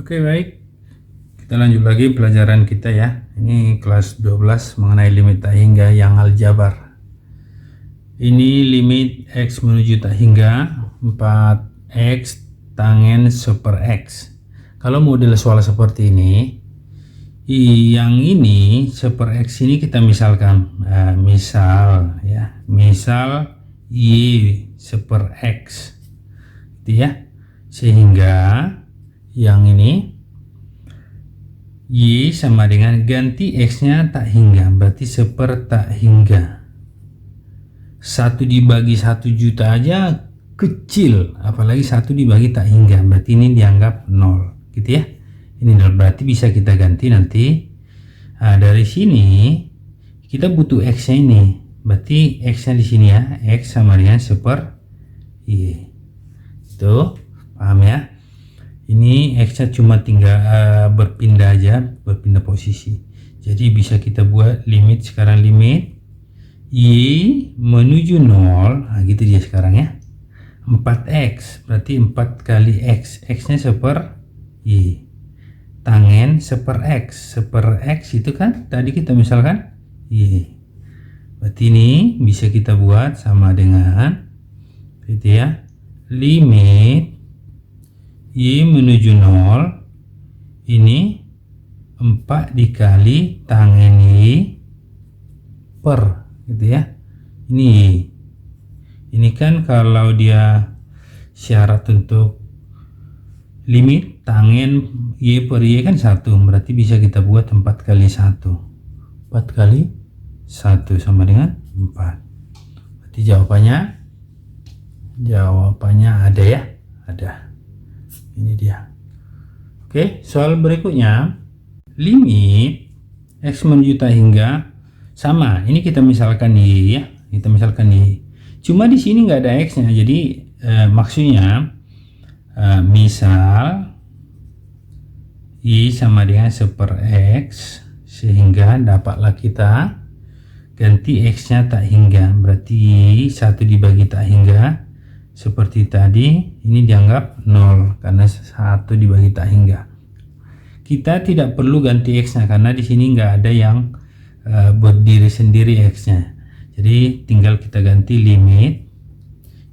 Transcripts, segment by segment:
Oke, baik. Kita lanjut lagi pelajaran kita ya. Ini kelas 12 mengenai limit tak hingga yang aljabar. Ini limit X menuju tak hingga 4X tangen super X. Kalau model soal seperti ini, yang ini super X ini kita misalkan, misal Y super X gitu ya. Sehingga yang ini Y sama dengan ganti X nya tak hingga, berarti seper tak hingga. 1 dibagi 1 juta aja kecil, apalagi 1 dibagi tak hingga, berarti ini dianggap 0 gitu ya. Ini 0, berarti bisa kita ganti nanti. Dari sini kita butuh X nya ini, berarti X nya di sini ya, X sama dengan seper Y. Itu paham ya? Ini X nya cuma tinggal berpindah aja, berpindah posisi. Jadi bisa kita buat limit, sekarang limit Y menuju 0, gitu dia sekarang ya. 4X berarti 4 kali X, X nya seper Y, tangen seper X. Seper X itu kan tadi kita misalkan Y, berarti ini bisa kita buat sama dengan gitu ya, limit Y menuju 0 ini 4 dikali tangen Y per gitu ya. Ini kan kalau dia syarat untuk limit tangen Y per Y kan 1, berarti bisa kita buat 4 kali 1. 4 kali 1 sama dengan 4. Berarti jawabannya ada ya, ada. Ini dia. Oke, soal berikutnya, limit X menuju tak hingga sama. Ini kita misalkan Y ya, kita misalkan Y. Cuma di sini nggak ada X nya, jadi maksudnya misal Y sama dengan seper X, sehingga dapatlah kita ganti X nya tak hingga, berarti 1 dibagi tak hingga seperti tadi, ini dianggap 0 karena 1 dibagi tak hingga. Kita tidak perlu ganti X nya karena di sini nggak ada yang berdiri sendiri X nya. Jadi tinggal kita ganti limit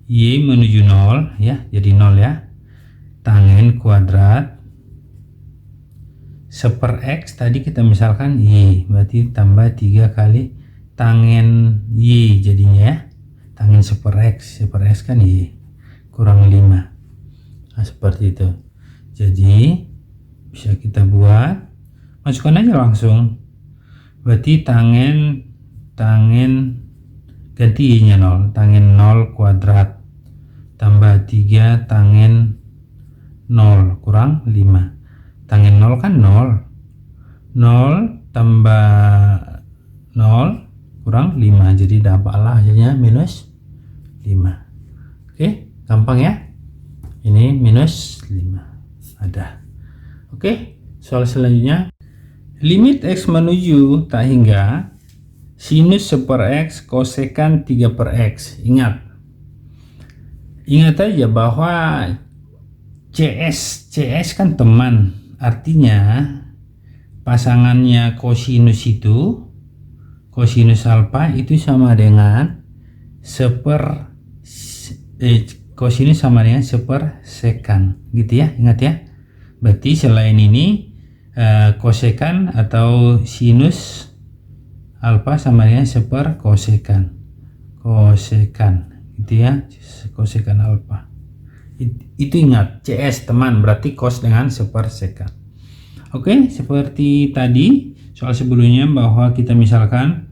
Y menuju 0 ya, jadi 0 ya, tangen kuadrat seper X tadi kita misalkan Y, berarti tambah 3 kali tangen Y jadinya ya, tangen seper X kan Y kurang 5. Nah, seperti itu. Jadi bisa kita buat, masukkan aja langsung, berarti tangen ganti Y nya 0, tangen 0 kuadrat tambah 3 tangen 0 kurang 5. Tangen 0 kan 0 tambah 0 kurang 5, jadi dapatlah hasilnya minus 5. Oke, gampang ya. Ini minus 5 ada. Oke, soal selanjutnya, limit X menuju tak hingga sinus seper X kosekan 3 per X. Ingat aja bahwa CS kan teman, artinya pasangannya kosinus itu, kosinus alfa itu sama dengan kosinus sama dengan seper sekan gitu ya, ingat ya. Berarti selain ini kosekan atau sinus alfa sama dengan seper kosekan gitu ya, kosekan alfa itu ingat, CS teman berarti cos dengan seper sekan. Oke, seperti tadi soal sebelumnya bahwa kita misalkan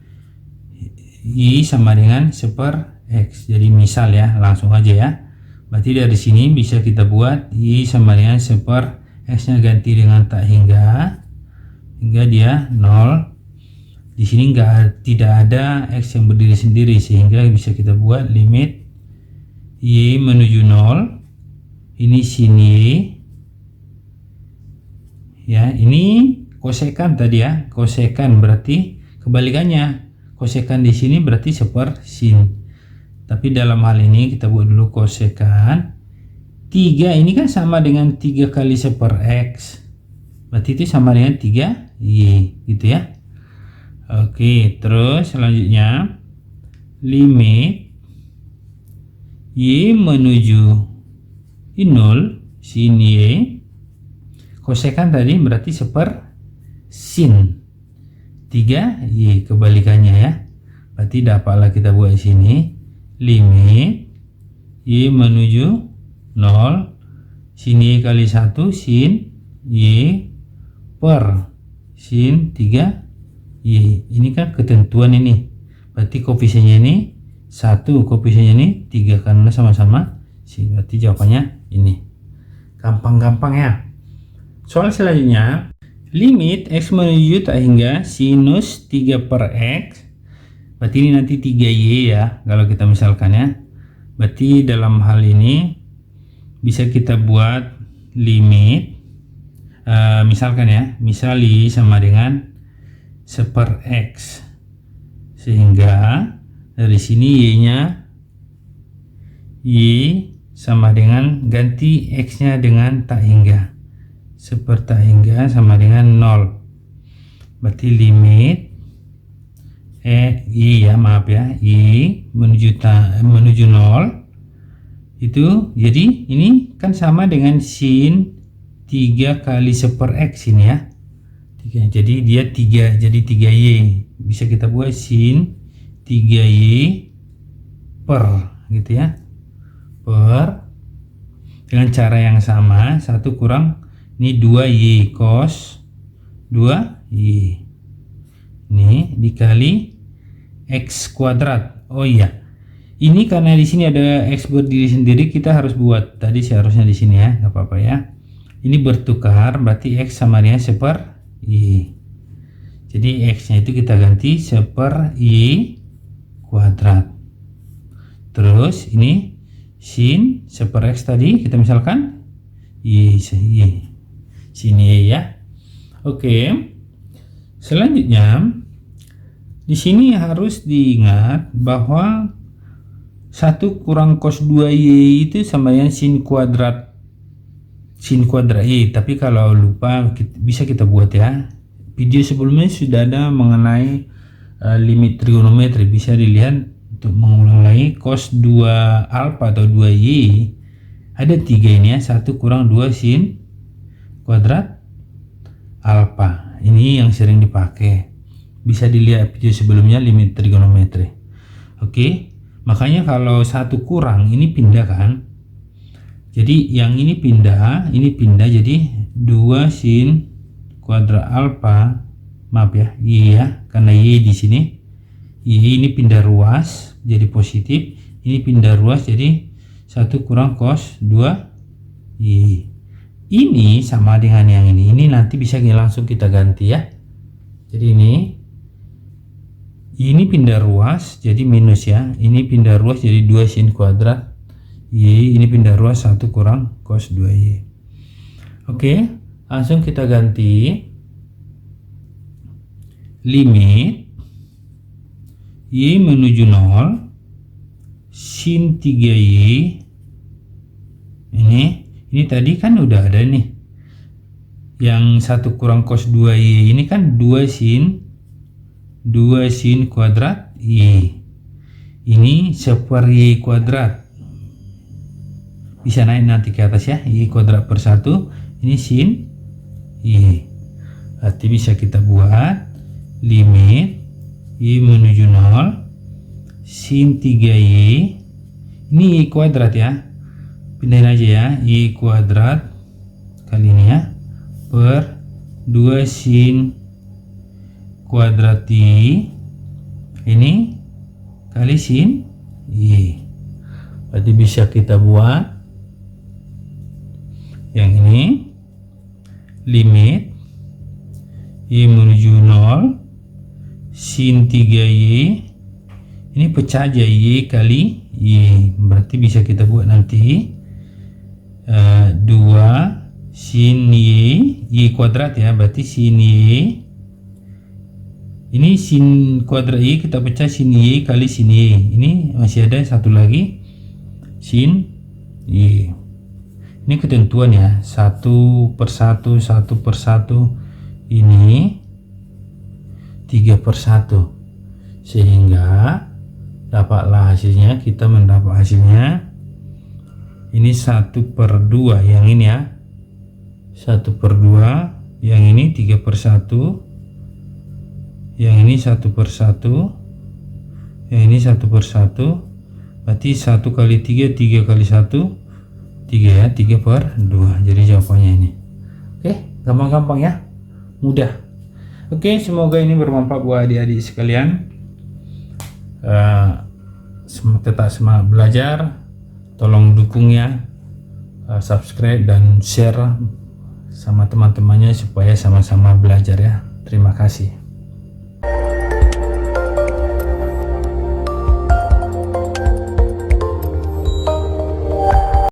Y sama dengan seper X, jadi misal ya, langsung aja ya. Berarti dari sini bisa kita buat Y sama dengan seper X nya ganti dengan tak hingga dia 0. Di sini tidak ada X yang berdiri sendiri, sehingga bisa kita buat limit Y menuju 0 ini sin Y ya, ini kosekan tadi ya, kosekan berarti kebalikannya, kosekan di sini berarti seper sin, tapi dalam hal ini kita buat dulu kosekan 3 ini kan sama dengan 3 kali seper X, berarti itu sama dengan 3Y gitu ya. Oke, terus selanjutnya limit Y menuju 0 sin Y, kosekan tadi berarti sin 3Y, kebalikannya ya. Berarti dapatlah kita buat di sini limit Y menuju 0 sin Y kali 1 sin Y per sin 3Y. Ini kan ketentuan ini. Berarti koefisiennya ini 1, koefisiennya ini 3 karena sama-sama sin. Berarti jawabannya ini. Gampang-gampang ya. Soal selanjutnya, limit X menuju tak hingga sinus 3 per X. Berarti ini nanti 3Y ya, kalau kita misalkan ya. Berarti dalam hal ini bisa kita buat limit, misalkan ya, misal Y sama dengan 1 per X. Sehingga dari sini Y-nya Y sama dengan ganti X-nya dengan tak hingga. 1 per tak hingga sama dengan 0. Berarti limit Y ya, maaf ya, Y menuju 0 itu, jadi ini kan sama dengan sin 3 kali 1 per X ini ya. 3, jadi dia 3, jadi 3Y. Bisa kita buat sin 3Y per gitu ya, per dengan cara yang sama, 1 kurang ini 2Y cos 2Y ini dikali X kuadrat. Oh iya, ini karena di sini ada X berdiri sendiri, kita harus buat tadi seharusnya di sini ya, nggak apa-apa ya. Ini bertukar, berarti X sama dengan 1 per Y. Jadi X nya itu kita ganti 1 per Y kuadrat. Terus ini sin 1 per X tadi kita misalkan Y sin Y ya. Oke, selanjutnya di sini harus diingat bahwa 1 kurang cos 2Y itu sama dengan sin kuadrat Y. Tapi kalau lupa bisa kita buat ya. Video sebelumnya sudah ada mengenai limit trigonometri, bisa dilihat untuk mengulang lagi. Cos 2 alfa atau 2Y ada 3 ini ya, 1 kurang 2 sin kuadrat alfa. Ini yang sering dipakai, bisa dilihat video sebelumnya limit trigonometri. Oke, makanya kalau 1 kurang ini pindah kan, jadi yang ini pindah jadi 2 sin kuadrat alfa, maaf ya, Y ya, karena Y di sini, Y ini pindah ruas jadi positif, ini pindah ruas jadi 1 kurang cos 2Y. Ini sama dengan yang ini nanti bisa langsung kita ganti ya. Jadi ini pindah ruas jadi minus ya, ini pindah ruas jadi 2 sin kuadrat Y, ini pindah ruas 1 kurang cos 2Y. Oke, langsung kita ganti limit Y menuju 0 sin 3Y. Ini tadi kan udah ada nih, yang 1 kurang cos 2Y ini kan 2 sin kuadrat Y. Ini 1 per Y kuadrat, bisa naik nanti ke atas ya, Y kuadrat per 1, ini sin Y. Berarti bisa kita buat limit Y menuju 0 sin 3Y, ini Y kuadrat ya, pindahin aja ya, Y kuadrat kali ini ya, per 2 sin kuadrat Y ini kali sin Y. Berarti bisa kita buat yang ini limit Y menuju 0 sin 3Y, ini pecah aja Y kali Y, berarti bisa kita buat nanti 2 sin Y kuadrat ya, berarti sin Y, ini sin kuadrat Y kita pecah sin Y kali sin Y, ini masih ada satu lagi sin Y. Ini ketentuan ya, satu per satu ini 3/1, sehingga dapatlah hasilnya, kita mendapat hasilnya ini 1/2 yang ini ya, 1/2, yang ini 3/1, yang ini 1/1, yang ini 1/1, berarti 1 kali 3, 3 kali 1, 3 ya, 3/2. Jadi jawabannya ini. Oke, gampang-gampang ya, mudah. Oke, semoga ini bermanfaat buat adik-adik sekalian. Tetap semangat belajar, tolong dukung ya, subscribe dan share sama teman-temannya supaya sama-sama belajar ya. Terima kasih.